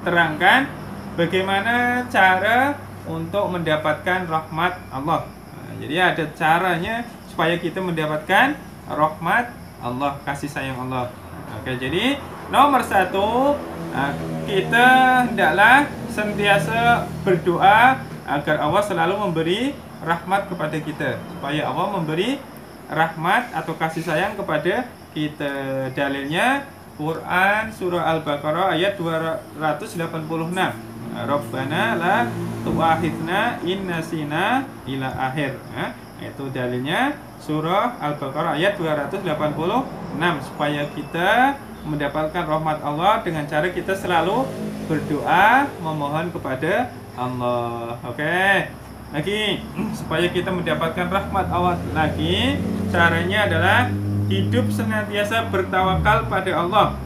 terangkan bagaimana cara untuk mendapatkan rahmat Allah. Nah, jadi ada caranya supaya kita mendapatkan rahmat Allah, kasih sayang Allah. Oke, jadi nomor satu, kita hendaklah sentiasa berdoa agar Allah selalu memberi rahmat kepada kita, supaya Allah memberi rahmat atau kasih sayang kepada kita. Dalilnya Quran surah Al-Baqarah ayat 286. Rabbana la tu'akhidna in nasina ila akhir. Itu dalilnya surah Al-Baqarah ayat 286, supaya kita mendapatkan rahmat Allah dengan cara kita selalu berdoa memohon kepada Allah. Oke. Lagi supaya kita mendapatkan rahmat Allah lagi, caranya adalah hidup senantiasa bertawakal pada Allah,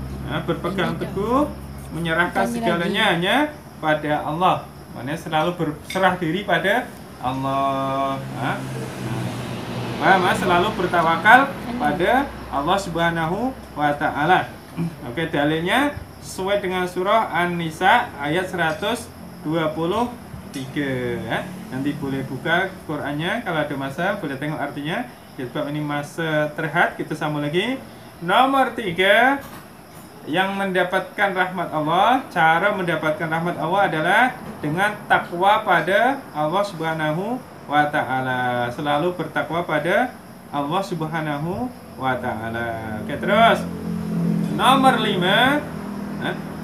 berpegang teguh, menyerahkan segalanya hanya pada Allah. Maknanya selalu berserah diri pada Allah. Selalu bertawakal pada Allah Subhanahu wa Ta'ala. Oke, dalilnya sesuai dengan surah An-Nisa ayat 123 ya. Nanti boleh buka Qurannya kalau ada masa, boleh tengok artinya. Sebab ini masa terhad, kita sambung lagi. Nomor 3, yang mendapatkan rahmat Allah, cara mendapatkan rahmat Allah adalah dengan takwa pada Allah Subhanahu wa Ta'ala. Selalu bertakwa pada Allah Subhanahu wa Ta'ala. Oke, terus nomor 5,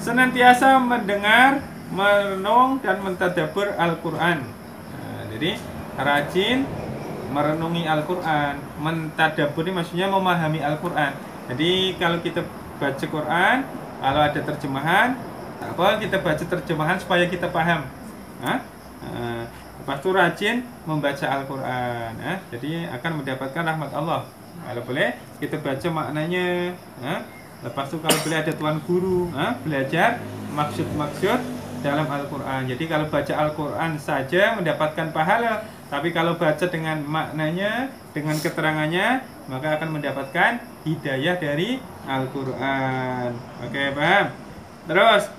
senantiasa mendengar, merenung dan mentadabbur Al-Quran. Jadi rajin merenungi Al-Quran. Mentadabbur ini maksudnya memahami Al-Quran. Jadi kalau kita baca Quran, kalau ada terjemahan, kita baca terjemahan supaya kita paham. Lepas itu rajin membaca Al-Quran, jadi akan mendapatkan rahmat Allah. Kalau boleh kita baca maknanya. Lepas itu kalau boleh ada tuan guru, belajar maksud-maksud dalam Al-Quran. Jadi kalau baca Al-Quran saja mendapatkan pahala, tapi kalau baca dengan maknanya, dengan keterangannya, maka akan mendapatkan hidayah dari Al-Quran. Oke, paham? Terus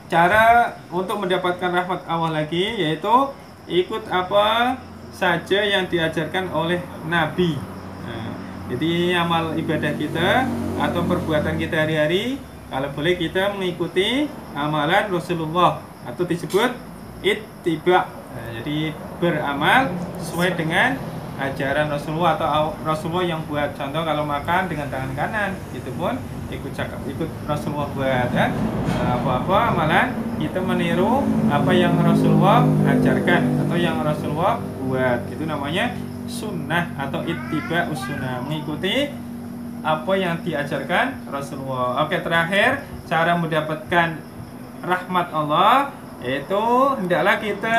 cara untuk mendapatkan rahmat Allah lagi, yaitu ikut apa saja yang diajarkan oleh Nabi. Jadi amal ibadah kita atau perbuatan kita hari-hari, kalau boleh kita mengikuti amalan Rasulullah, atau disebut ittiba. Jadi beramal sesuai dengan ajaran Rasulullah atau Rasulullah yang buat. Contoh kalau makan dengan tangan kanan, itu pun ikut Rasulullah buat. Apa-apa amalan kita meniru apa yang Rasulullah ajarkan atau yang Rasulullah buat. Itu namanya sunnah atau ittiba sunnah, mengikuti apa yang diajarkan Rasulullah. Oke, terakhir cara mendapatkan rahmat Allah, yaitu hendaklah kita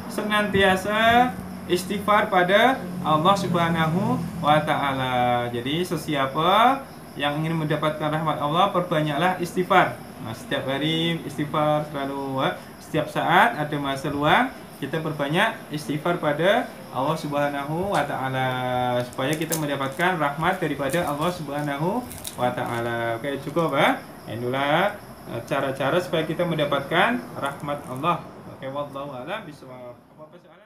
senantiasa istighfar pada Allah Subhanahu wa Ta'ala. Jadi sesiapa yang ingin mendapatkan rahmat Allah, perbanyaklah istighfar. Setiap hari istighfar selalu, setiap saat ada masa luang kita perbanyak istighfar pada Allah Subhanahu wa Ta'ala, supaya kita mendapatkan rahmat daripada Allah Subhanahu wa Ta'ala. Oke, cukup itulah cara-cara supaya kita mendapatkan rahmat Allah. Oke, wallahu a'lam bishawab. Apa-apa soal?